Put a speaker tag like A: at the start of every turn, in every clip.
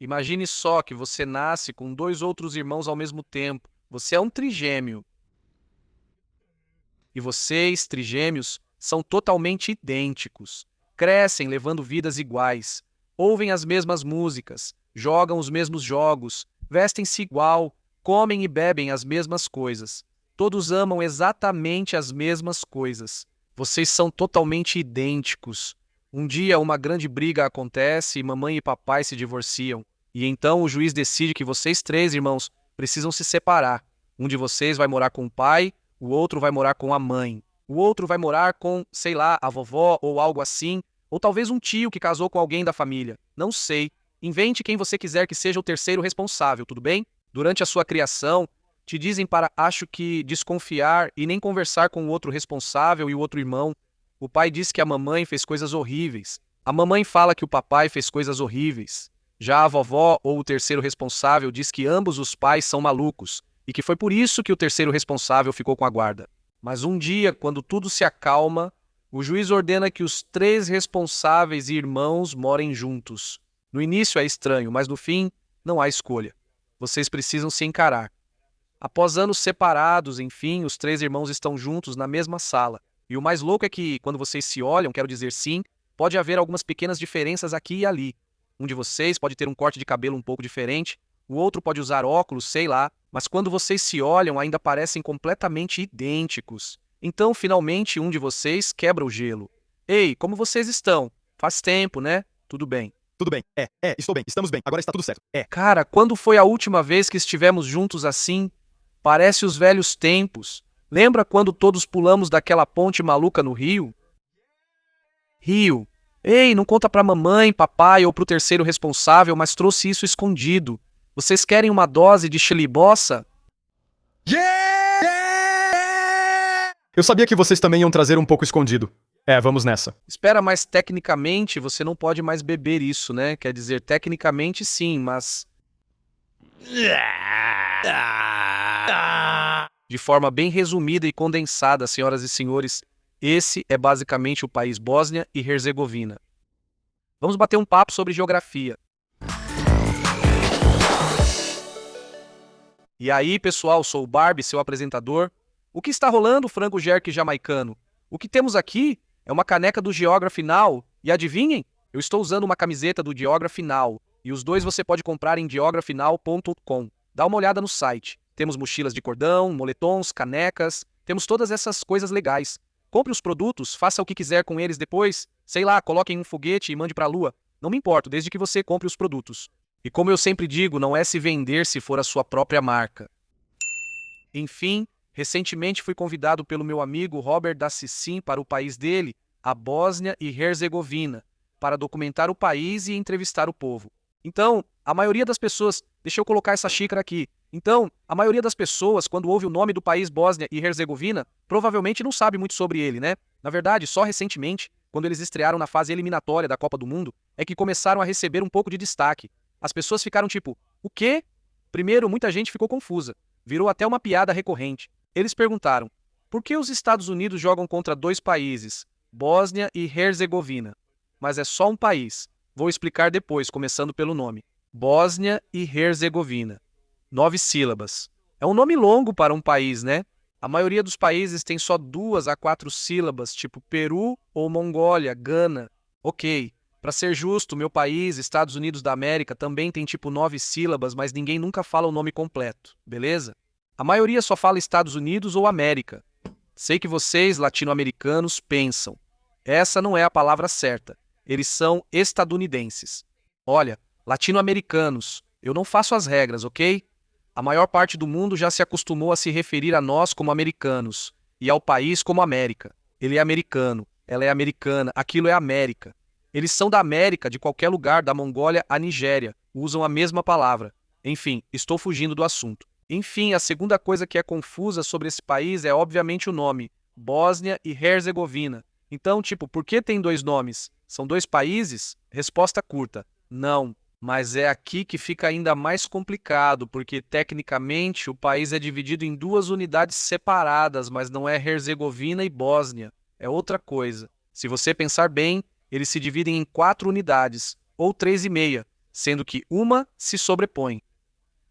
A: Imagine só que você nasce com dois outros irmãos ao mesmo tempo. Você é um trigêmeo. E vocês, trigêmeos, são totalmente idênticos. Crescem levando vidas iguais. Ouvem as mesmas músicas, jogam os mesmos jogos, vestem-se igual, comem e bebem as mesmas coisas. Todos amam exatamente as mesmas coisas. Vocês são totalmente idênticos. Um dia uma grande briga acontece e mamãe e papai se divorciam. E então o juiz decide que vocês três, irmãos, precisam se separar. Um de vocês vai morar com o pai, o outro vai morar com a mãe, o outro vai morar com, sei lá, a vovó ou algo assim, ou talvez um tio que casou com alguém da família. Não sei. Invente quem você quiser que seja o terceiro responsável, tudo bem? Durante a sua criação, te dizem para, acho que, desconfiar e nem conversar com o outro responsável e o outro irmão. O pai diz que a mamãe fez coisas horríveis. A mamãe fala que o papai fez coisas horríveis. Já a vovó ou o terceiro responsável diz que ambos os pais são malucos e que foi por isso que o terceiro responsável ficou com a guarda. Mas um dia, quando tudo se acalma, o juiz ordena que os três responsáveis e irmãos morem juntos. No início é estranho, mas no fim não há escolha. Vocês precisam se encarar. Após anos separados, enfim, os três irmãos estão juntos na mesma sala. E o mais louco é que, quando vocês se olham, quero dizer sim, pode haver algumas pequenas diferenças aqui e ali. Um de vocês pode ter um corte de cabelo um pouco diferente, o outro pode usar óculos, sei lá, mas quando vocês se olham ainda parecem completamente idênticos. Então, finalmente, um de vocês quebra o gelo. Ei, como vocês estão? Faz tempo, né? Tudo bem.
B: Tudo bem. Estou bem. Estamos bem. Agora está tudo certo.
A: Cara, quando foi a última vez que estivemos juntos assim? Parece os velhos tempos. Lembra quando todos pulamos daquela ponte maluca no rio? Rio. Ei, não conta pra mamãe, papai ou pro terceiro responsável, mas trouxe isso escondido. Vocês querem uma dose de chilibossa?
B: Eu sabia que vocês também iam trazer um pouco escondido. Vamos nessa.
A: Espera, mas tecnicamente você não pode mais beber isso, né? Quer dizer, tecnicamente sim, mas... De forma bem resumida e condensada, senhoras e senhores, esse é basicamente o país Bósnia e Herzegovina. Vamos bater um papo sobre geografia. E aí, pessoal, sou o Barbie, seu apresentador. O que está rolando, frango jerky jamaicano? O que temos aqui é uma caneca do Geography Now. E adivinhem? Eu estou usando uma camiseta do Geography Now. E os dois você pode comprar em geographynow.com. Dá uma olhada no site. Temos mochilas de cordão, moletons, canecas. Temos todas essas coisas legais. Compre os produtos, faça o que quiser com eles depois. Sei lá, coloque em um foguete e mande para a lua. Não me importo, desde que você compre os produtos. E como eu sempre digo, não é se vender se for a sua própria marca. Enfim, recentemente fui convidado pelo meu amigo Robert da Cicim para o país dele, a Bósnia e Herzegovina, para documentar o país e entrevistar o povo. Então, a maioria das pessoas... Deixa eu colocar essa xícara aqui. Então, a maioria das pessoas, quando ouve o nome do país Bósnia e Herzegovina, provavelmente não sabe muito sobre ele, né? Na verdade, só recentemente, quando eles estrearam na fase eliminatória da Copa do Mundo, é que começaram a receber um pouco de destaque. As pessoas ficaram tipo, o quê? Primeiro, muita gente ficou confusa. Virou até uma piada recorrente. Eles perguntaram, por que os Estados Unidos jogam contra dois países, Bósnia e Herzegovina? Mas é só um país. Vou explicar depois, começando pelo nome. Bósnia e Herzegovina. 9 sílabas. É um nome longo para um país, né? A maioria dos países tem só 2 a 4 sílabas, tipo Peru ou Mongólia, Gana. Ok. Para ser justo, meu país, Estados Unidos da América, também tem tipo 9 sílabas, mas ninguém nunca fala o nome completo, beleza? A maioria só fala Estados Unidos ou América. Sei que vocês, latino-americanos, pensam. Essa não é a palavra certa. Eles são estadunidenses. Olha, latino-americanos, eu não faço as regras, ok? A maior parte do mundo já se acostumou a se referir a nós como americanos e ao país como América. Ele é americano, ela é americana, aquilo é América. Eles são da América, de qualquer lugar, da Mongólia à Nigéria. Usam a mesma palavra. Enfim, estou fugindo do assunto. Enfim, a segunda coisa que é confusa sobre esse país é obviamente o nome. Bósnia e Herzegovina. Então, tipo, por que tem 2 nomes? São 2 países? Resposta curta. Não. Mas é aqui que fica ainda mais complicado, porque tecnicamente o país é dividido em 2 unidades separadas, mas não é Herzegovina e Bósnia. É outra coisa. Se você pensar bem, eles se dividem em 4 unidades, ou 3,5, sendo que uma se sobrepõe.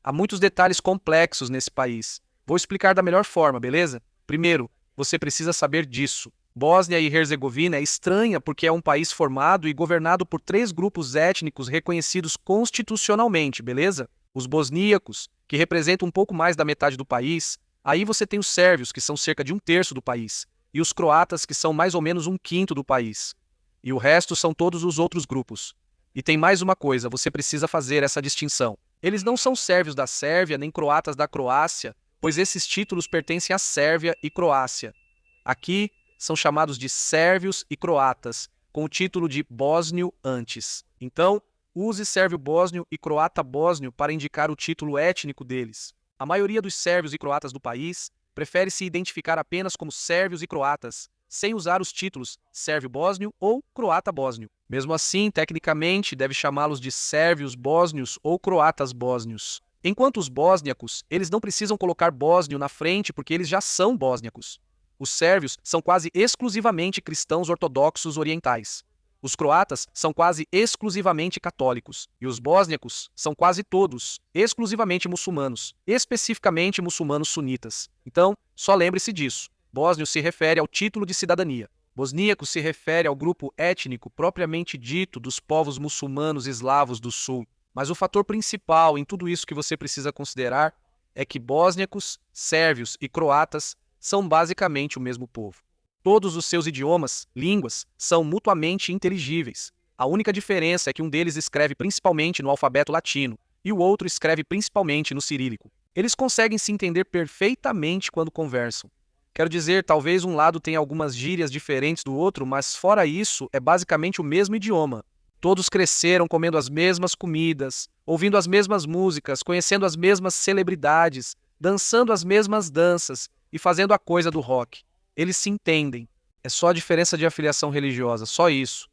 A: Há muitos detalhes complexos nesse país. Vou explicar da melhor forma, beleza? Primeiro, você precisa saber disso. Bósnia e Herzegovina é estranha porque é um país formado e governado por 3 grupos étnicos reconhecidos constitucionalmente, beleza? Os bosníacos, que representam um pouco mais da metade do país. Aí você tem os sérvios, que são cerca de 1/3 do país. E os croatas, que são mais ou menos 1/5 do país. E o resto são todos os outros grupos. E tem mais uma coisa, você precisa fazer essa distinção. Eles não são sérvios da Sérvia nem croatas da Croácia, pois esses títulos pertencem à Sérvia e Croácia. Aqui são chamados de sérvios e croatas, com o título de bósnio antes. Então, use sérvio bósnio e croata bósnio para indicar o título étnico deles. A maioria dos sérvios e croatas do país prefere se identificar apenas como sérvios e croatas, sem usar os títulos sérvio bósnio ou croata bósnio. Mesmo assim, tecnicamente, deve chamá-los de sérvios bósnios ou croatas bósnios. Enquanto os bósniacos, eles não precisam colocar bósnio na frente porque eles já são bósniacos. Os sérvios são quase exclusivamente cristãos ortodoxos orientais. Os croatas são quase exclusivamente católicos. E os bósniacos são quase todos exclusivamente muçulmanos, especificamente muçulmanos sunitas. Então, só lembre-se disso. Bósnio se refere ao título de cidadania. Bosníaco se refere ao grupo étnico propriamente dito dos povos muçulmanos eslavos do sul. Mas o fator principal em tudo isso que você precisa considerar é que bósniacos, sérvios e croatas são basicamente o mesmo povo. Todos os seus idiomas, línguas, são mutuamente inteligíveis. A única diferença é que um deles escreve principalmente no alfabeto latino e o outro escreve principalmente no cirílico. Eles conseguem se entender perfeitamente quando conversam. Quero dizer, talvez um lado tenha algumas gírias diferentes do outro, mas fora isso, é basicamente o mesmo idioma. Todos cresceram comendo as mesmas comidas, ouvindo as mesmas músicas, conhecendo as mesmas celebridades, dançando as mesmas danças e fazendo a coisa do rock. Eles se entendem. É só a diferença de afiliação religiosa, só isso.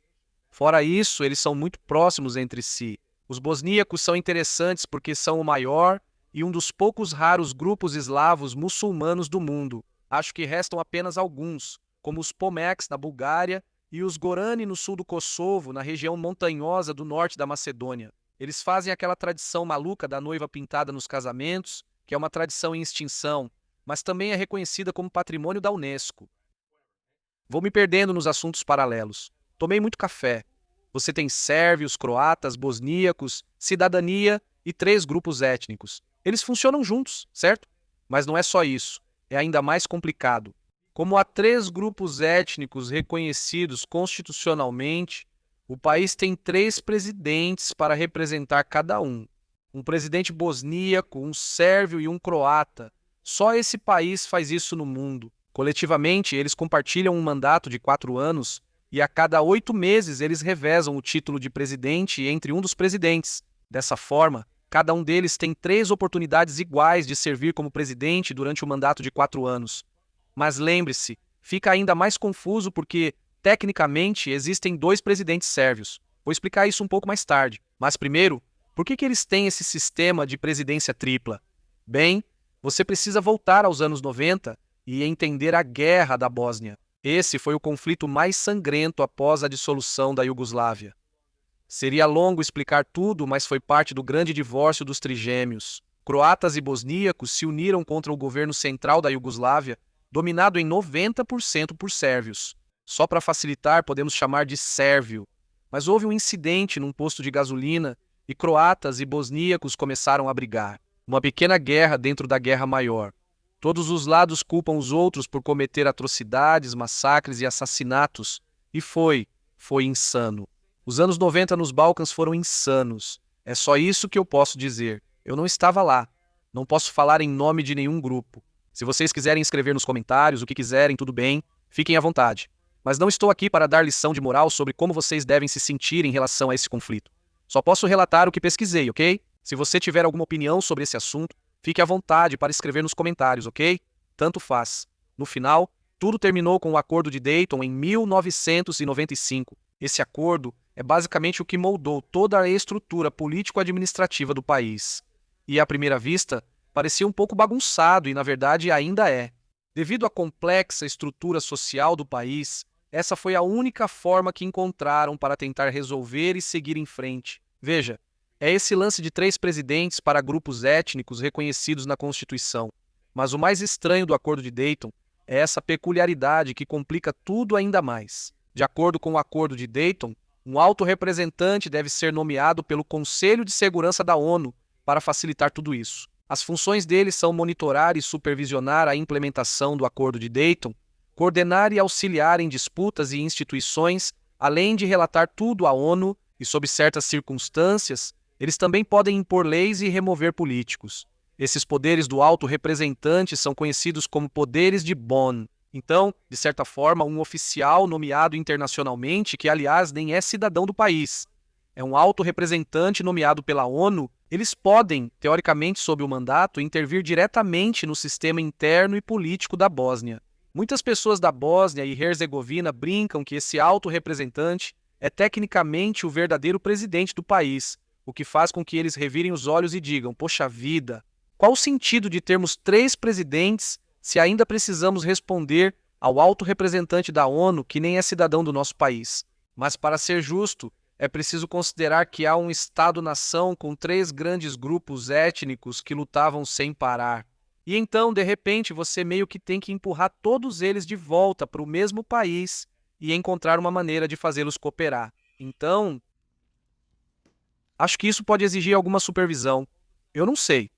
A: Fora isso, eles são muito próximos entre si. Os bosníacos são interessantes porque são o maior e um dos poucos raros grupos eslavos muçulmanos do mundo. Acho que restam apenas alguns, como os Pomeks na Bulgária e os Gorani no sul do Kosovo, na região montanhosa do norte da Macedônia. Eles fazem aquela tradição maluca da noiva pintada nos casamentos, que é uma tradição em extinção, mas também é reconhecida como patrimônio da Unesco. Vou me perdendo nos assuntos paralelos. Tomei muito café. Você tem sérvios, croatas, bosníacos, cidadania e 3 grupos étnicos. Eles funcionam juntos, certo? Mas não é só isso. É ainda mais complicado. Como há 3 grupos étnicos reconhecidos constitucionalmente, o país tem 3 presidentes para representar cada um. Um presidente bosníaco, um sérvio e um croata. Só esse país faz isso no mundo. Coletivamente, eles compartilham um mandato de 4 anos e a cada 8 meses eles revezam o título de presidente entre um dos presidentes. Dessa forma, cada um deles tem 3 oportunidades iguais de servir como presidente durante o mandato de 4 anos. Mas lembre-se, fica ainda mais confuso porque, tecnicamente, existem 2 presidentes sérvios. Vou explicar isso um pouco mais tarde. Mas primeiro, por que eles têm esse sistema de presidência tripla? Bem, você precisa voltar aos anos 90 e entender a Guerra da Bósnia. Esse foi o conflito mais sangrento após a dissolução da Iugoslávia. Seria longo explicar tudo, mas foi parte do grande divórcio dos trigêmeos. Croatas e bosníacos se uniram contra o governo central da Iugoslávia, dominado em 90% por sérvios. Só para facilitar, podemos chamar de sérvio. Mas houve um incidente num posto de gasolina e croatas e bosníacos começaram a brigar. Uma pequena guerra dentro da guerra maior. Todos os lados culpam os outros por cometer atrocidades, massacres e assassinatos. E foi insano. Os anos 90 nos Balcãs foram insanos. É só isso que eu posso dizer. Eu não estava lá. Não posso falar em nome de nenhum grupo. Se vocês quiserem escrever nos comentários o que quiserem, tudo bem, fiquem à vontade. Mas não estou aqui para dar lição de moral sobre como vocês devem se sentir em relação a esse conflito. Só posso relatar o que pesquisei, ok? Se você tiver alguma opinião sobre esse assunto, fique à vontade para escrever nos comentários, ok? Tanto faz. No final, tudo terminou com o Acordo de Dayton em 1995. Esse acordo é basicamente o que moldou toda a estrutura político-administrativa do país. E, à primeira vista, parecia um pouco bagunçado e, na verdade, ainda é. Devido à complexa estrutura social do país, essa foi a única forma que encontraram para tentar resolver e seguir em frente. Veja, É esse lance de 3 presidentes para grupos étnicos reconhecidos na Constituição. Mas o mais estranho do Acordo de Dayton é essa peculiaridade que complica tudo ainda mais. De acordo com o Acordo de Dayton, um alto representante deve ser nomeado pelo Conselho de Segurança da ONU para facilitar tudo isso. As funções dele são monitorar e supervisionar a implementação do Acordo de Dayton, coordenar e auxiliar em disputas e instituições, além de relatar tudo à ONU e, sob certas circunstâncias, eles também podem impor leis e remover políticos. Esses poderes do alto representante são conhecidos como poderes de Bonn. Então, de certa forma, um oficial nomeado internacionalmente, que aliás nem é cidadão do país, é um alto representante nomeado pela ONU, eles podem, teoricamente sob o mandato, intervir diretamente no sistema interno e político da Bósnia. Muitas pessoas da Bósnia e Herzegovina brincam que esse alto representante é tecnicamente o verdadeiro presidente do país, o que faz com que eles revirem os olhos e digam: poxa vida, qual o sentido de termos 3 presidentes se ainda precisamos responder ao alto representante da ONU que nem é cidadão do nosso país? Mas para ser justo, é preciso considerar que há um Estado-nação com 3 grandes grupos étnicos que lutavam sem parar. E então, de repente, você meio que tem que empurrar todos eles de volta para o mesmo país e encontrar uma maneira de fazê-los cooperar. Então, acho que isso pode exigir alguma supervisão. Eu não sei.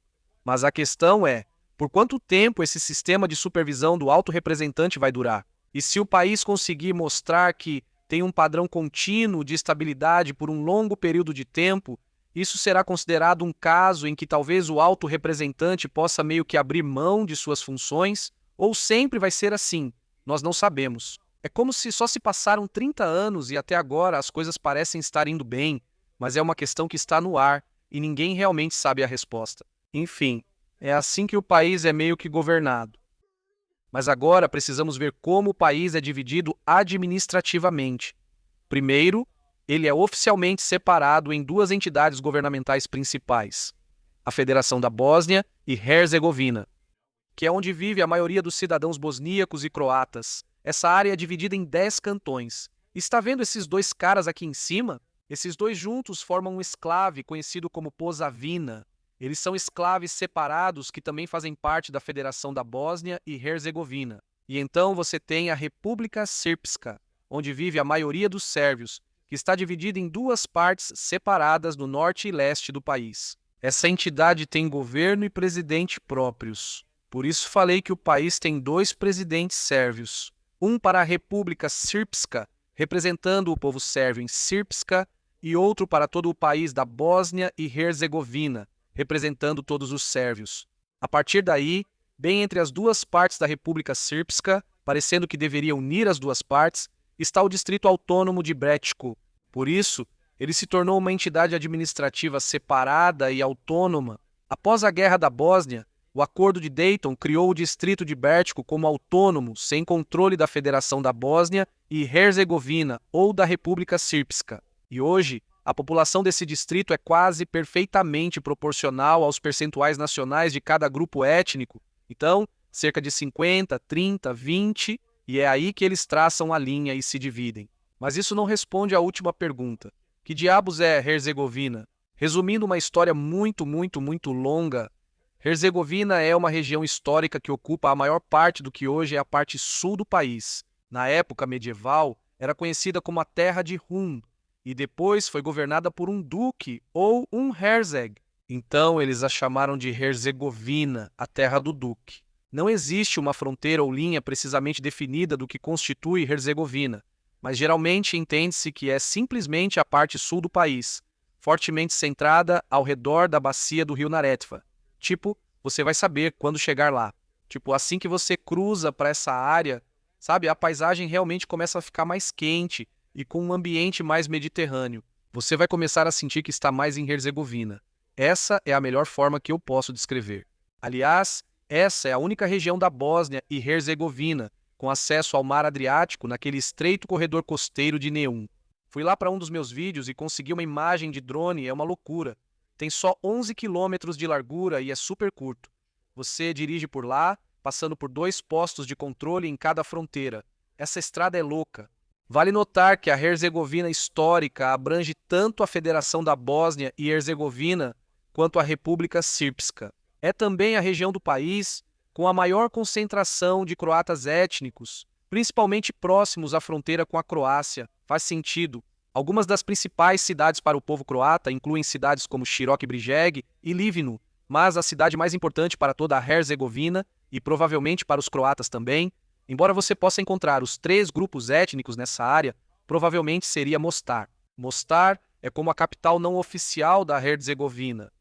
A: Mas a questão é, por quanto tempo esse sistema de supervisão do alto representante vai durar? E se o país conseguir mostrar que tem um padrão contínuo de estabilidade por um longo período de tempo, isso será considerado um caso em que talvez o alto representante possa meio que abrir mão de suas funções? Ou sempre vai ser assim? Nós não sabemos. É como se só se passaram 30 anos e até agora as coisas parecem estar indo bem, mas é uma questão que está no ar e ninguém realmente sabe a resposta. Enfim, é assim que o país é meio que governado. Mas agora precisamos ver como o país é dividido administrativamente. Primeiro, ele é oficialmente separado em 2 entidades governamentais principais, a Federação da Bósnia e Herzegovina, que é onde vive a maioria dos cidadãos bosníacos e croatas. Essa área é dividida em 10 cantões. Está vendo esses 2 caras aqui em cima? Esses 2 juntos formam um enclave conhecido como Posavina. Eles são enclaves separados que também fazem parte da Federação da Bósnia e Herzegovina. E então você tem a República Srpska, onde vive a maioria dos sérvios, que está dividida em 2 partes separadas no norte e leste do país. Essa entidade tem governo e presidente próprios. Por isso falei que o país tem 2 presidentes sérvios. Um para a República Srpska, representando o povo sérvio em Srpska, e outro para todo o país da Bósnia e Herzegovina, representando todos os sérvios. A partir daí, bem entre as 2 partes da República Srpska, parecendo que deveria unir as 2 partes, está o Distrito Autônomo de Brčko. Por isso, ele se tornou uma entidade administrativa separada e autônoma. Após a Guerra da Bósnia, o Acordo de Dayton criou o Distrito de Brčko como autônomo, sem controle da Federação da Bósnia e Herzegovina ou da República Srpska. E hoje, a população desse distrito é quase perfeitamente proporcional aos percentuais nacionais de cada grupo étnico. Então, cerca de 50, 30, 20, e é aí que eles traçam a linha e se dividem. Mas isso não responde à última pergunta. Que diabos é Herzegovina? Resumindo uma história muito longa, Herzegovina é uma região histórica que ocupa a maior parte do que hoje é a parte sul do país. Na época medieval, era conhecida como a Terra de Hun, e depois foi governada por um duque ou um herzeg. Então eles a chamaram de Herzegovina, a terra do duque. Não existe uma fronteira ou linha precisamente definida do que constitui Herzegovina, mas geralmente entende-se que é simplesmente a parte sul do país, fortemente centrada ao redor da bacia do rio Neretva. Tipo, você vai saber quando chegar lá. Tipo, assim que você cruza para essa área, sabe, a paisagem realmente começa a ficar mais quente e com um ambiente mais mediterrâneo. Você vai começar a sentir que está mais em Herzegovina. Essa é a melhor forma que eu posso descrever. Aliás, essa é a única região da Bósnia e Herzegovina com acesso ao mar Adriático naquele estreito corredor costeiro de Neum. Fui lá para um dos meus vídeos e consegui uma imagem de drone, é uma loucura. Tem só 11 quilômetros de largura e é super curto. Você dirige por lá, passando por 2 postos de controle em cada fronteira. Essa estrada é louca. Vale notar que a Herzegovina histórica abrange tanto a Federação da Bósnia e Herzegovina quanto a República Srpska. É também a região do país com a maior concentração de croatas étnicos, principalmente próximos à fronteira com a Croácia. Faz sentido. Algumas das principais cidades para o povo croata incluem cidades como Široki Brijeg e Livno, mas a cidade mais importante para toda a Herzegovina, e provavelmente para os croatas também, embora você possa encontrar os 3 grupos étnicos nessa área, provavelmente seria Mostar. Mostar é como a capital não oficial da Herzegovina.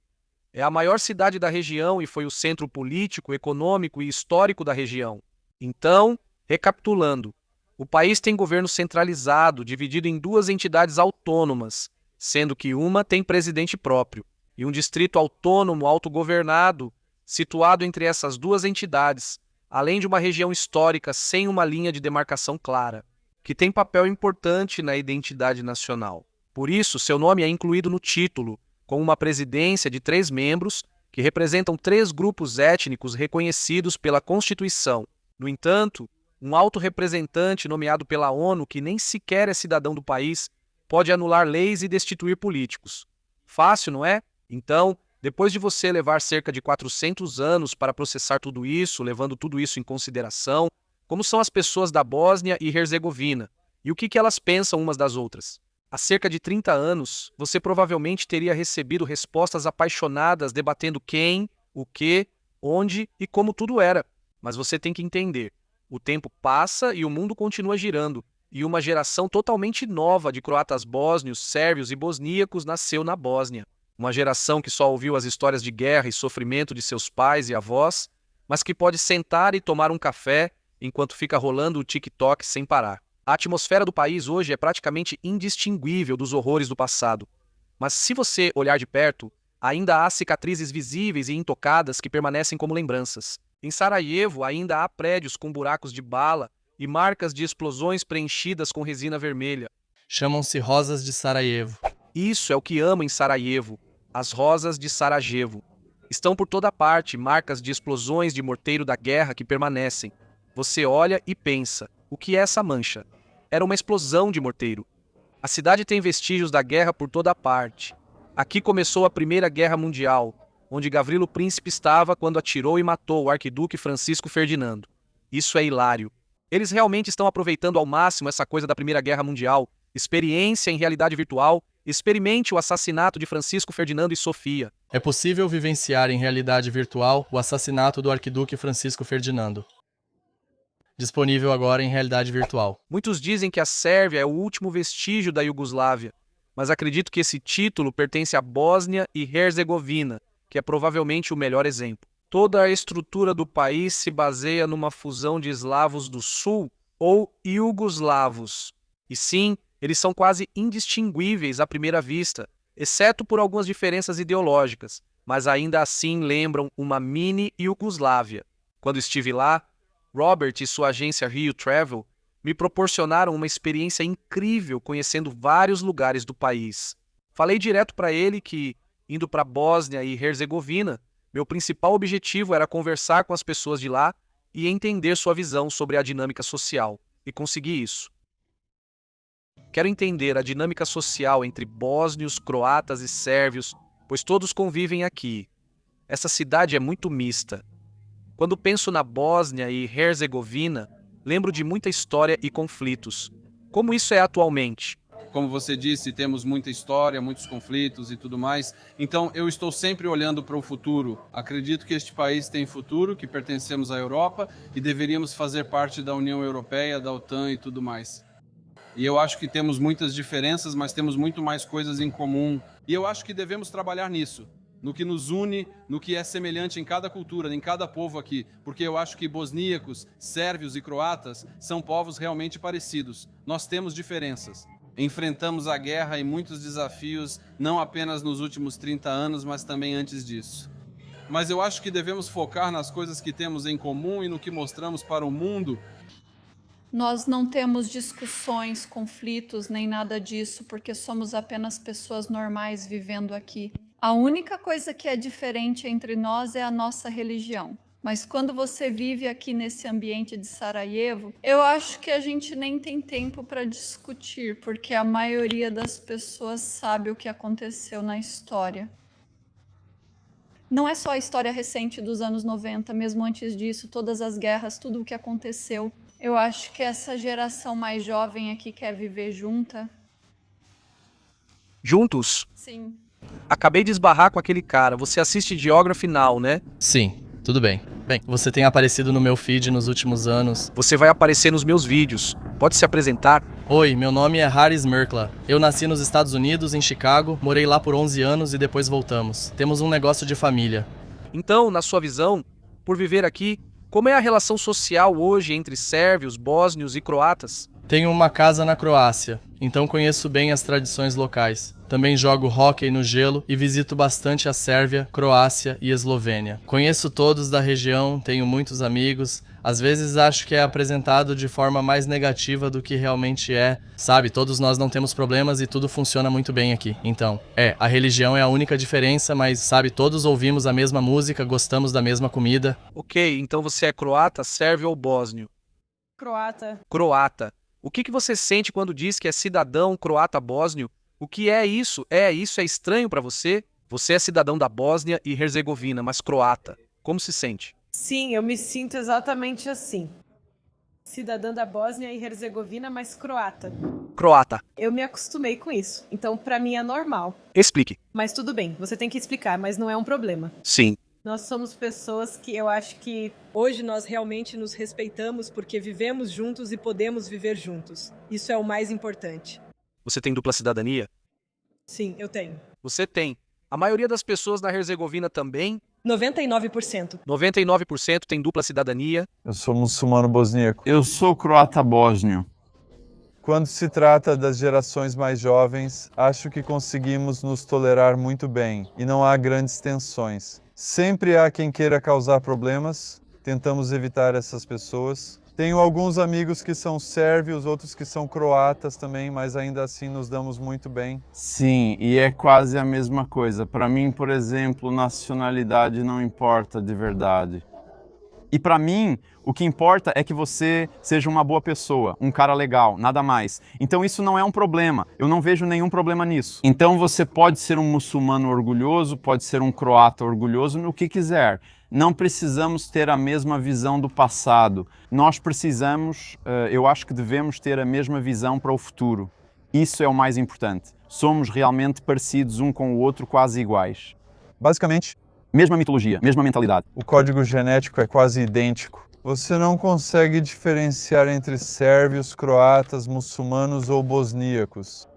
A: É a maior cidade da região e foi o centro político, econômico e histórico da região. Então, recapitulando, o país tem governo centralizado, dividido em 2 entidades autônomas, sendo que uma tem presidente próprio, e um distrito autônomo autogovernado, situado entre essas 2 entidades, além de uma região histórica sem uma linha de demarcação clara, que tem papel importante na identidade nacional. Por isso, seu nome é incluído no título, com uma presidência de 3 membros, que representam 3 grupos étnicos reconhecidos pela Constituição. No entanto, um alto representante nomeado pela ONU, que nem sequer é cidadão do país, pode anular leis e destituir políticos. Fácil, não é? Então, depois de você levar cerca de 400 anos para processar tudo isso, levando tudo isso em consideração, como são as pessoas da Bósnia e Herzegovina e o que elas pensam umas das outras? Há cerca de 30 anos, você provavelmente teria recebido respostas apaixonadas debatendo quem, o que, onde e como tudo era. Mas você tem que entender, o tempo passa e o mundo continua girando, e uma geração totalmente nova de croatas bósnios, sérvios e bosníacos nasceu na Bósnia. Uma geração que só ouviu as histórias de guerra e sofrimento de seus pais e avós, mas que pode sentar e tomar um café enquanto fica rolando o TikTok sem parar. A atmosfera do país hoje é praticamente indistinguível dos horrores do passado. Mas se você olhar de perto, ainda há cicatrizes visíveis e intocadas que permanecem como lembranças. Em Sarajevo ainda há prédios com buracos de bala e marcas de explosões preenchidas com resina vermelha.
C: Chamam-se Rosas de Sarajevo.
A: Isso é o que amo em Sarajevo, as rosas de Sarajevo. Estão por toda parte marcas de explosões de morteiro da guerra que permanecem. Você olha e pensa, o que é essa mancha? Era uma explosão de morteiro. A cidade tem vestígios da guerra por toda parte. Aqui começou a Primeira Guerra Mundial, onde Gavrilo Príncipe estava quando atirou e matou o arquiduque Francisco Ferdinando. Isso é hilário. Eles realmente estão aproveitando ao máximo essa coisa da Primeira Guerra Mundial, experiência em realidade virtual. Experimente o assassinato de Francisco Ferdinando e Sofia.
C: É possível vivenciar em realidade virtual o assassinato do arquiduque Francisco Ferdinando. Disponível agora em realidade virtual.
A: Muitos dizem que a Sérvia é o último vestígio da Iugoslávia, mas acredito que esse título pertence à Bósnia e Herzegovina, que é provavelmente o melhor exemplo. Toda a estrutura do país se baseia numa fusão de eslavos do sul ou iugoslavos. E sim, eles são quase indistinguíveis à primeira vista, exceto por algumas diferenças ideológicas, mas ainda assim lembram uma mini Iugoslávia. Quando estive lá, Robert e sua agência Rio Travel me proporcionaram uma experiência incrível conhecendo vários lugares do país. Falei direto para ele que, indo para Bósnia e Herzegovina, meu principal objetivo era conversar com as pessoas de lá e entender sua visão sobre a dinâmica social, e consegui isso. Quero entender a dinâmica social entre bósnios, croatas e sérvios, pois todos convivem aqui. Essa cidade é muito mista. Quando penso na Bósnia e Herzegovina, lembro de muita história e conflitos. Como isso é atualmente?
D: Como você disse, temos muita história, muitos conflitos e tudo mais. Então, eu estou sempre olhando para o futuro. Acredito que este país tem futuro, que pertencemos à Europa e deveríamos fazer parte da União Europeia, da OTAN e tudo mais. E eu acho que temos muitas diferenças, mas temos muito mais coisas em comum. E eu acho que devemos trabalhar nisso, no que nos une, no que é semelhante em cada cultura, em cada povo aqui. Porque eu acho que bosníacos, sérvios e croatas são povos realmente parecidos. Nós temos diferenças. Enfrentamos a guerra e muitos desafios, não apenas nos últimos 30 anos, mas também antes disso. Mas eu acho que devemos focar nas coisas que temos em comum e no que mostramos para o mundo.
E: Nós não temos discussões, conflitos, nem nada disso, porque somos apenas pessoas normais vivendo aqui. A única coisa que é diferente entre nós é a nossa religião. Mas quando você vive aqui nesse ambiente de Sarajevo, eu acho que a gente nem tem tempo para discutir, porque a maioria das pessoas sabe o que aconteceu na história. Não é só a história recente dos anos 90, mesmo antes disso, todas as guerras, tudo o que aconteceu. Eu acho que essa geração mais jovem aqui quer viver junta.
A: Juntos?
E: Sim.
A: Acabei de esbarrar com aquele cara. Você assiste Geography Now, né?
C: Sim, tudo bem. Bem, você tem aparecido no meu feed nos últimos anos.
A: Você vai aparecer nos meus vídeos. Pode se apresentar?
C: Oi, meu nome é Haris Merkla. Eu nasci nos Estados Unidos, em Chicago, morei lá por 11 anos e depois voltamos. Temos um negócio de família.
A: Então, na sua visão, por viver aqui, como é a relação social hoje entre sérvios, bósnios e croatas?
C: Tenho uma casa na Croácia, então conheço bem as tradições locais. Também jogo hóquei no gelo e visito bastante a Sérvia, Croácia e Eslovênia. Conheço todos da região, tenho muitos amigos. Às vezes acho que é apresentado de forma mais negativa do que realmente é. Sabe, todos nós não temos problemas e tudo funciona muito bem aqui. Então, a religião é a única diferença, mas sabe, todos ouvimos a mesma música, gostamos da mesma comida.
A: Ok, então você é croata, sérvio ou bósnio?
F: Croata.
A: Croata. O que você sente quando diz que é cidadão croata-bósnio? O que é isso? Isso é estranho para você? Você é cidadão da Bósnia e Herzegovina, mas croata. Como se sente?
F: Sim, eu me sinto exatamente assim. Cidadã da Bósnia e Herzegovina, mas croata.
A: Croata.
F: Eu me acostumei com isso, então pra mim é normal.
A: Explique.
F: Mas tudo bem, você tem que explicar, mas não é um problema.
A: Sim.
F: Nós somos pessoas que eu acho que
G: hoje nós realmente nos respeitamos porque vivemos juntos e podemos viver juntos. Isso é o mais importante.
A: Você tem dupla cidadania?
G: Sim, eu tenho.
A: Você tem. A maioria das pessoas na Herzegovina também?
G: 99%.
A: 99% tem dupla cidadania.
H: Eu sou muçulmano bosníaco.
I: Eu sou croata bósnio.
H: Quando se trata das gerações mais jovens, acho que conseguimos nos tolerar muito bem e não há grandes tensões. Sempre há quem queira causar problemas, tentamos evitar essas pessoas. Tenho alguns amigos que são sérvios, outros que são croatas também, mas ainda assim nos damos muito bem.
I: Sim, e é quase a mesma coisa. Para mim, por exemplo, nacionalidade não importa de verdade. E para mim, o que importa é que você seja uma boa pessoa, um cara legal, nada mais. Então isso não é um problema, eu não vejo nenhum problema nisso. Então você pode ser um muçulmano orgulhoso, pode ser um croata orgulhoso, no que quiser. Não precisamos ter a mesma visão do passado. Nós precisamos, eu acho que devemos ter a mesma visão para o futuro. Isso é o mais importante. Somos realmente parecidos um com o outro, quase iguais.
H: Basicamente,
I: mesma mitologia, mesma mentalidade.
H: O código genético é quase idêntico. Você não consegue diferenciar entre sérvios, croatas, muçulmanos ou bosníacos.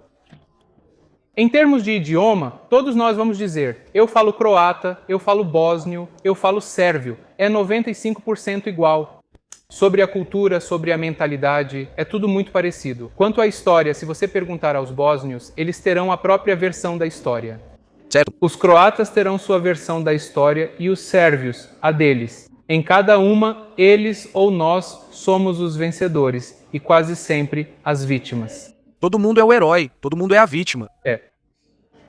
J: Em termos de idioma, todos nós vamos dizer, eu falo croata, eu falo bósnio, eu falo sérvio. É 95% igual. Sobre a cultura, sobre a mentalidade, é tudo muito parecido. Quanto à história, se você perguntar aos bósnios, eles terão a própria versão da história.
A: Certo.
J: Os croatas terão sua versão da história e os sérvios, a deles. Em cada uma, eles ou nós somos os vencedores e quase sempre as vítimas.
A: Todo mundo é o herói, todo mundo é a vítima.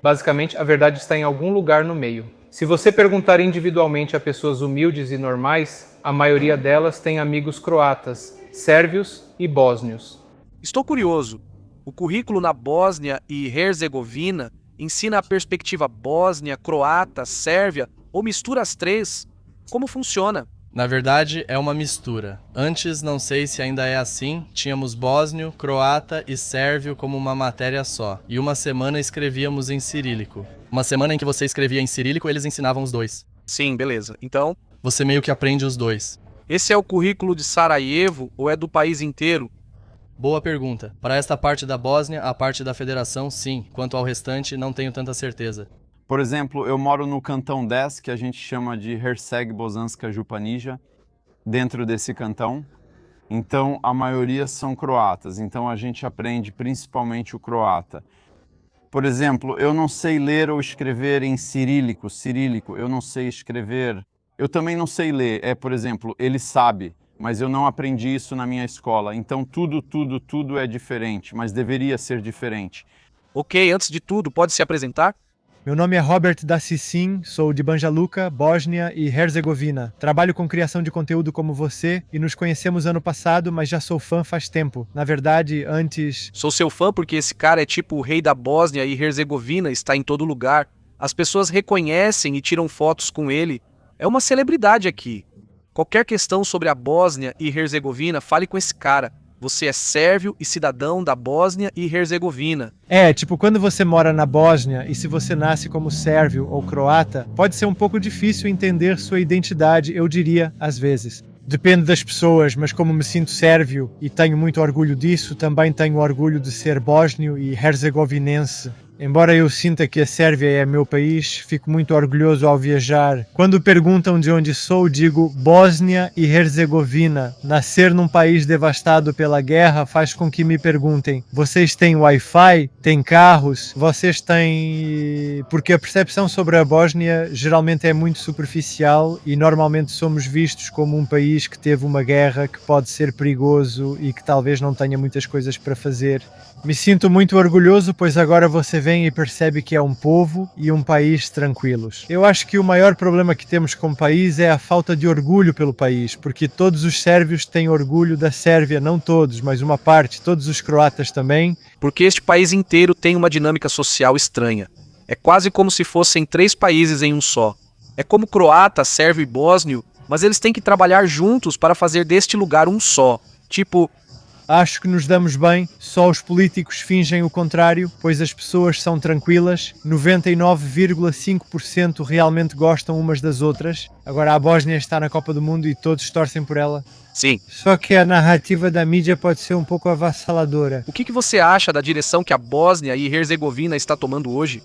J: Basicamente, a verdade está em algum lugar no meio. Se você perguntar individualmente a pessoas humildes e normais, a maioria delas tem amigos croatas, sérvios e bósnios.
A: Estou curioso. O currículo na Bósnia e Herzegovina ensina a perspectiva bósnia, croata, sérvia ou mistura as três? Como funciona?
C: Na verdade, é uma mistura. Antes, não sei se ainda é assim, tínhamos bósnio, croata e sérvio como uma matéria só. E uma semana escrevíamos em cirílico. Uma semana em que você escrevia em cirílico, eles ensinavam os dois.
A: Sim, beleza. Então,
C: você meio que aprende os dois.
A: Esse é o currículo de Sarajevo ou é do país inteiro?
C: Boa pergunta. Para esta parte da Bósnia, a parte da federação, sim. Quanto ao restante, não tenho tanta certeza.
I: Por exemplo, eu moro no cantão 10, que a gente chama de Herceg-Bosanska Županija, dentro desse cantão. Então, a maioria são croatas, então a gente aprende principalmente o croata. Por exemplo, eu não sei ler ou escrever em cirílico, eu não sei escrever. Eu também não sei ler, por exemplo, ele sabe, mas eu não aprendi isso na minha escola. Então, tudo é diferente, mas deveria ser diferente.
A: Ok, antes de tudo, pode se apresentar?
K: Meu nome é Robert Dacisim, sou de Banja Luka, Bósnia e Herzegovina. Trabalho com criação de conteúdo como você e nos conhecemos ano passado, mas já sou fã faz tempo. Na verdade, antes...
A: Sou seu fã porque esse cara é tipo o rei da Bósnia e Herzegovina, está em todo lugar. As pessoas reconhecem e tiram fotos com ele. É uma celebridade aqui. Qualquer questão sobre a Bósnia e Herzegovina, fale com esse cara. Você é sérvio e cidadão da Bósnia e Herzegovina.
K: Tipo, quando você mora na Bósnia e se você nasce como sérvio ou croata, pode ser um pouco difícil entender sua identidade, eu diria, às vezes. Depende das pessoas, mas como me sinto sérvio e tenho muito orgulho disso, também tenho orgulho de ser bósnio e herzegovinense. Embora eu sinta que a Sérvia é meu país, fico muito orgulhoso ao viajar. Quando perguntam de onde sou, digo Bósnia e Herzegovina. Nascer num país devastado pela guerra faz com que me perguntem: vocês têm Wi-Fi? Têm carros? Vocês têm... Porque a percepção sobre a Bósnia geralmente é muito superficial e normalmente somos vistos como um país que teve uma guerra, que pode ser perigoso e que talvez não tenha muitas coisas para fazer. Me sinto muito orgulhoso, pois agora você vem e percebe que é um povo e um país tranquilos. Eu acho que o maior problema que temos como país é a falta de orgulho pelo país, porque todos os sérvios têm orgulho da Sérvia, não todos, mas uma parte, todos os croatas também.
A: Porque este país inteiro tem uma dinâmica social estranha. É quase como se fossem 3 países em um só. É como croata, sérvio e bósnio, mas eles têm que trabalhar juntos para fazer deste lugar um só. Tipo...
K: Acho que nos damos bem, só os políticos fingem o contrário, pois as pessoas são tranquilas, 99,5% realmente gostam umas das outras. Agora a Bósnia está na Copa do Mundo e todos torcem por ela.
A: Sim.
K: Só que a narrativa da mídia pode ser um pouco avassaladora.
A: O que você acha da direção que a Bósnia e Herzegovina está tomando hoje?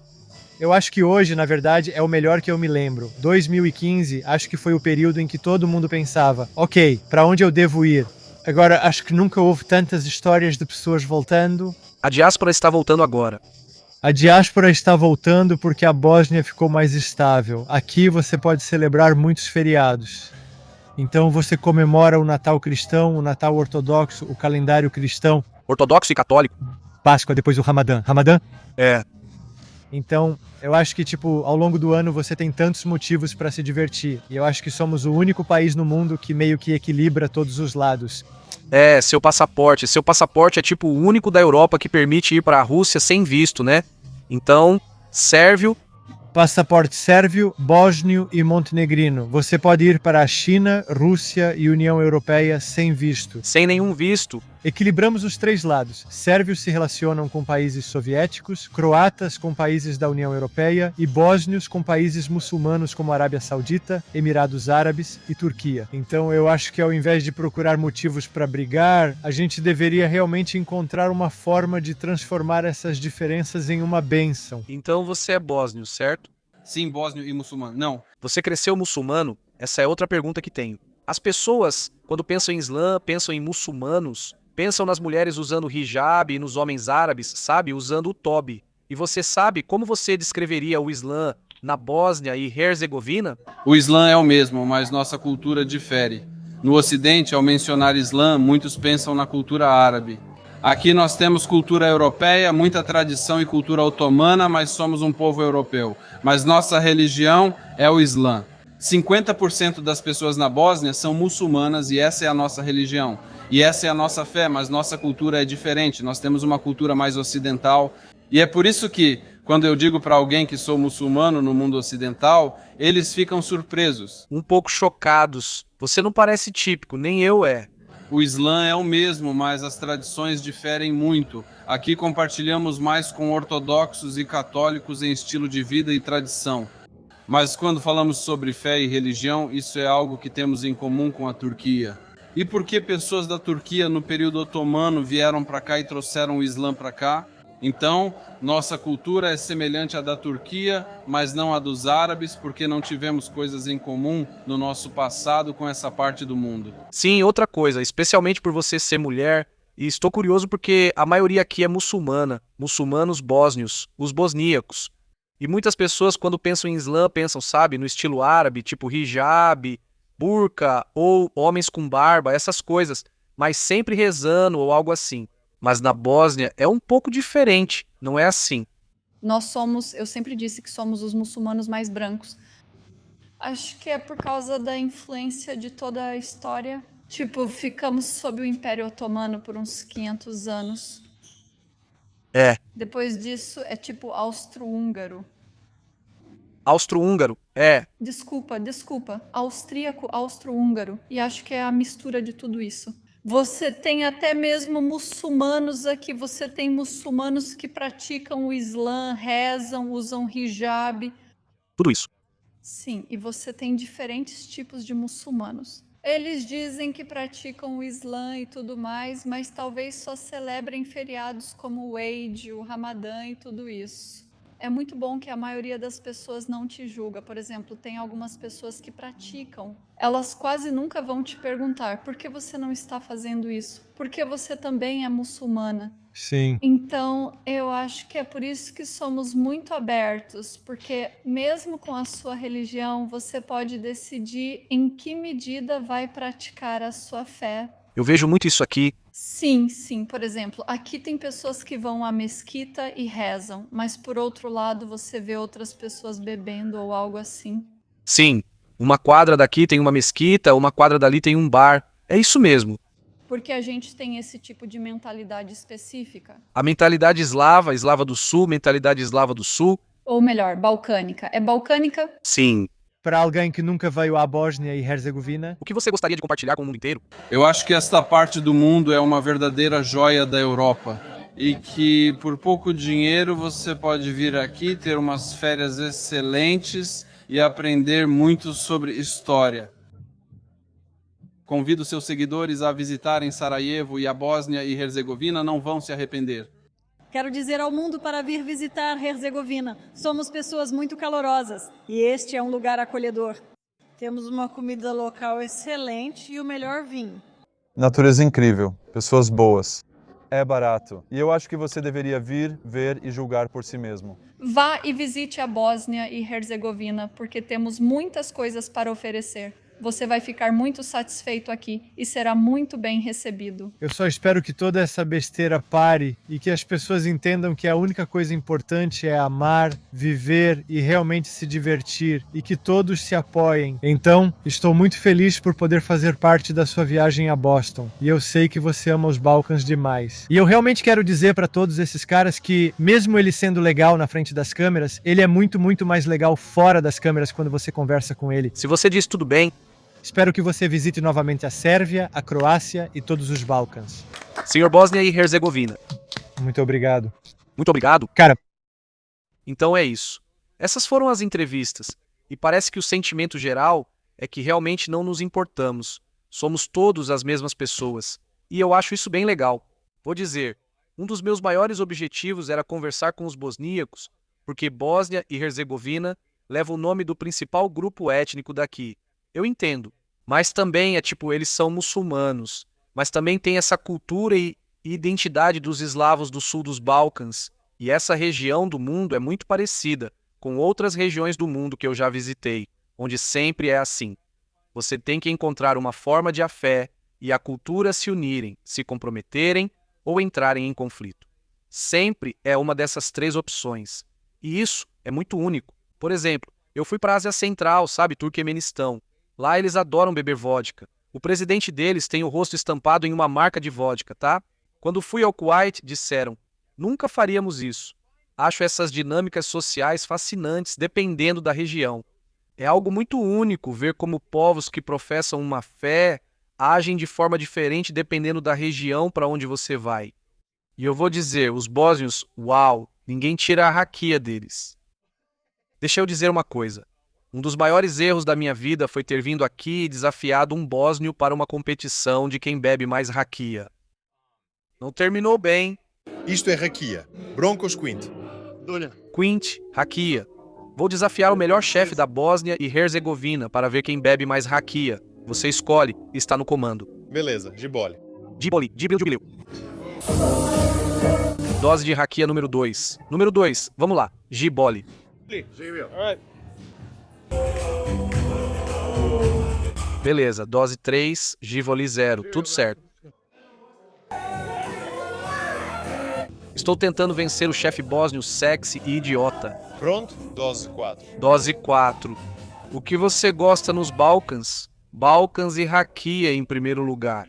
K: Eu acho que hoje, na verdade, é o melhor que eu me lembro. 2015, acho que foi o período em que todo mundo pensava: ok, para onde eu devo ir? Agora, acho que nunca houve tantas histórias de pessoas voltando.
A: A diáspora está voltando agora.
K: A diáspora está voltando porque a Bósnia ficou mais estável. Aqui você pode celebrar muitos feriados. Então você comemora o Natal cristão, o Natal ortodoxo, o calendário cristão.
A: Ortodoxo e católico.
K: Páscoa, depois o Ramadã. Ramadã?
A: É.
K: Então, eu acho que, ao longo do ano você tem tantos motivos para se divertir. E eu acho que somos o único país no mundo que meio que equilibra todos os lados.
A: É, seu passaporte. Seu passaporte é tipo o único da Europa que permite ir para a Rússia sem visto, né? Então, sérvio...
K: Passaporte sérvio, bósnio e montenegrino. Você pode ir para a China, Rússia e União Europeia sem visto.
A: Sem nenhum visto.
K: Equilibramos os 3 lados. Sérvios se relacionam com países soviéticos, croatas com países da União Europeia e bósnios com países muçulmanos como Arábia Saudita, Emirados Árabes e Turquia. Então eu acho que ao invés de procurar motivos para brigar, a gente deveria realmente encontrar uma forma de transformar essas diferenças em uma bênção.
A: Então você é bósnio, certo?
D: Sim, bósnio e muçulmano. Não.
A: Você cresceu muçulmano? Essa é outra pergunta que tenho. As pessoas, quando pensam em Islã, pensam em muçulmanos, pensam nas mulheres usando hijab e nos homens árabes, sabe, usando o tobi. E você sabe como você descreveria o Islã na Bósnia e Herzegovina?
D: O Islã é o mesmo, mas nossa cultura difere. No Ocidente, ao mencionar Islã, muitos pensam na cultura árabe. Aqui nós temos cultura europeia, muita tradição e cultura otomana, mas somos um povo europeu. Mas nossa religião é o Islã. 50% das pessoas na Bósnia são muçulmanas e essa é a nossa religião. E essa é a nossa fé, mas nossa cultura é diferente. Nós temos uma cultura mais ocidental. E é por isso que, quando eu digo para alguém que sou muçulmano no mundo ocidental, eles ficam surpresos.
A: Um pouco chocados. Você não parece típico, nem eu é.
D: O Islã é o mesmo, mas as tradições diferem muito. Aqui compartilhamos mais com ortodoxos e católicos em estilo de vida e tradição. Mas quando falamos sobre fé e religião, isso é algo que temos em comum com a Turquia. E por que pessoas da Turquia no período otomano vieram para cá e trouxeram o Islã para cá? Então, nossa cultura é semelhante à da Turquia, mas não à dos árabes, porque não tivemos coisas em comum no nosso passado com essa parte do mundo.
A: Sim, outra coisa, especialmente por você ser mulher, e estou curioso porque a maioria aqui é muçulmana, muçulmanos bósnios, os bosníacos. E muitas pessoas, quando pensam em Islã, pensam, sabe, no estilo árabe, tipo hijab, burca ou homens com barba, essas coisas, mas sempre rezando ou algo assim. Mas na Bósnia é um pouco diferente, não é assim.
E: Eu sempre disse que somos os muçulmanos mais brancos. Acho que é por causa da influência de toda a história. Tipo, ficamos sob o Império Otomano por uns 500 anos.
A: É,
E: Depois disso, é tipo austro-húngaro.
A: austro-húngaro, é.
E: Desculpa. Austríaco, austro-húngaro. E acho que é a mistura de tudo isso. Você tem até mesmo muçulmanos aqui. Você tem muçulmanos que praticam o Islã, rezam, usam hijab.
A: Tudo isso.
E: Sim, e você tem diferentes tipos de muçulmanos. Eles dizem que praticam o Islã e tudo mais, mas talvez só celebrem feriados como o Eid, o Ramadã e tudo isso. É muito bom que a maioria das pessoas não te julga. Por exemplo, tem algumas pessoas que praticam. Elas quase nunca vão te perguntar por que você não está fazendo isso? Porque você também é muçulmana.
K: Sim.
E: Então, eu acho que é por isso que somos muito abertos, porque mesmo com a sua religião, você pode decidir em que medida vai praticar a sua fé.
A: Eu vejo muito isso aqui.
E: Sim. Por exemplo, aqui tem pessoas que vão à mesquita e rezam, mas por outro lado você vê outras pessoas bebendo ou algo assim.
A: Sim, uma quadra daqui tem uma mesquita, uma quadra dali tem um bar. É isso mesmo.
E: Porque a gente tem esse tipo de mentalidade específica.
A: A mentalidade eslava, eslava do sul, mentalidade eslava do sul.
E: Ou melhor, balcânica. É balcânica?
A: Sim.
K: Para alguém que nunca veio à Bósnia e Herzegovina,
A: O que você gostaria de compartilhar com o mundo inteiro?
D: Eu acho que esta parte do mundo é uma verdadeira joia da Europa e que por pouco dinheiro você pode vir aqui, ter umas férias excelentes e aprender muito sobre história. Convido seus seguidores a visitarem Sarajevo e a Bósnia e Herzegovina, não vão se arrepender.
L: Quero dizer ao mundo para vir visitar Herzegovina. Somos pessoas muito calorosas e este é um lugar acolhedor. Temos uma comida local excelente e o melhor vinho.
H: Natureza incrível, pessoas boas. É barato. E eu acho que você deveria vir, ver e julgar por si mesmo.
E: Vá e visite a Bósnia e Herzegovina, porque temos muitas coisas para oferecer. Você vai ficar muito satisfeito aqui e será muito bem recebido.
K: eu só espero que toda essa besteira pare e que as pessoas entendam que a única coisa importante é amar, viver e realmente se divertir e que todos se apoiem. Então, estou muito feliz por poder fazer parte da sua viagem a Boston e eu sei que você ama os Balcãs demais. E eu realmente quero dizer para todos esses caras que, mesmo ele sendo legal na frente das câmeras, ele é muito, muito mais legal fora das câmeras quando você conversa com ele.
A: Se você diz tudo bem,
K: Espero que você visite novamente a Sérvia, a Croácia e todos os Balcãs.
A: senhor Bósnia e Herzegovina.
K: Muito obrigado.
A: Muito obrigado.
K: Cara,
A: Então é isso. Essas foram as entrevistas. E parece que o sentimento geral é que realmente não nos importamos. Somos todos as mesmas pessoas. E eu acho isso bem legal. Vou dizer, um dos meus maiores objetivos era conversar com os bosníacos, porque Bósnia e Herzegovina leva o nome do principal grupo étnico daqui. Eu entendo. Mas também é tipo, eles são muçulmanos. Mas também tem essa cultura e identidade dos eslavos do sul dos Balcãs. E essa região do mundo é muito parecida com outras regiões do mundo que eu já visitei, onde sempre é assim. Você tem que encontrar uma forma de a fé e a cultura se unirem, se comprometerem ou entrarem em conflito. Sempre é uma dessas três opções. E isso é muito único. Por exemplo, eu fui para a Ásia Central, sabe, Turquemenistão. Lá eles adoram beber vodka. O presidente deles tem o rosto estampado em uma marca de vodka, tá? Quando fui ao Kuwait, disseram, nunca faríamos isso. Acho essas dinâmicas sociais fascinantes dependendo da região. É algo muito único ver como povos que professam uma fé agem de forma diferente dependendo da região para onde você vai. E eu vou dizer, os bósnios, uau, ninguém tira a raquia deles. Deixa eu dizer uma coisa. Um dos maiores erros da minha vida foi ter vindo aqui e desafiado um bósnio para uma competição de quem bebe mais raquia. Não terminou bem.
M: Isto é raquia. Broncos Quint.
A: Quint, raquia. Vou desafiar o melhor chefe da Bósnia e Herzegovina para ver quem bebe mais raquia. Você escolhe e está no comando.
M: Beleza, Giboli.
A: Giboli, Gibil. Dose de raquia número 2. Número 2, vamos lá. Giboli. Beleza, dose 3, Givoli 0, tudo certo. Estou tentando vencer o chefe bósnio sexy e idiota.
M: Pronto? Dose 4.
A: Dose 4. O que você gosta nos Balcãs? Balcãs e raquia em primeiro lugar.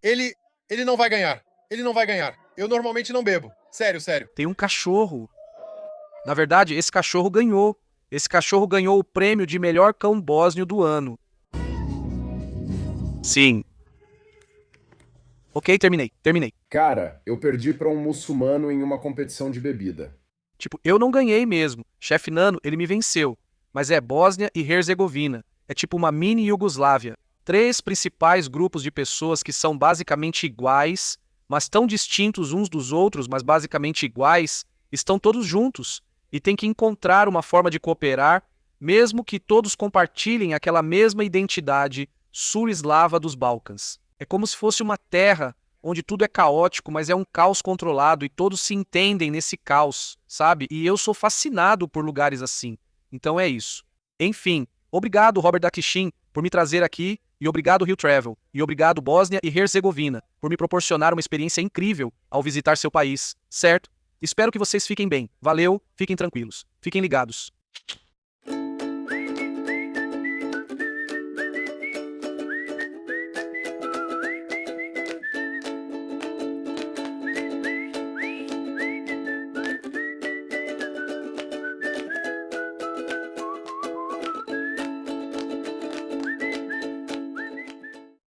M: Ele não vai ganhar. Ele não vai ganhar. Eu normalmente não bebo. Sério, sério.
A: Tem um cachorro. Na verdade, esse cachorro ganhou. Esse cachorro ganhou o prêmio de melhor cão bósnio do ano. Sim. Ok, terminei.
N: Cara, eu perdi pra um muçulmano em uma competição de bebida.
A: Tipo, eu não ganhei mesmo. Chefe Nano, ele me venceu. Mas é Bósnia e Herzegovina. É tipo uma mini Iugoslávia. 3 principais grupos de pessoas que são basicamente iguais, mas tão distintos uns dos outros, mas basicamente iguais, estão todos juntos e tem que encontrar uma forma de cooperar, mesmo que todos compartilhem aquela mesma identidade sul-eslava dos Balcãs. É como se fosse uma terra onde tudo é caótico, mas é um caos controlado e todos se entendem nesse caos, sabe? E eu sou fascinado por lugares assim. Então é isso. Enfim, obrigado, Robert Dakishin, por me trazer aqui, e obrigado, Rio Travel, e obrigado, Bósnia e Herzegovina, por me proporcionar uma experiência incrível ao visitar seu país, certo? Espero que vocês fiquem bem. Valeu, fiquem tranquilos. Fiquem ligados.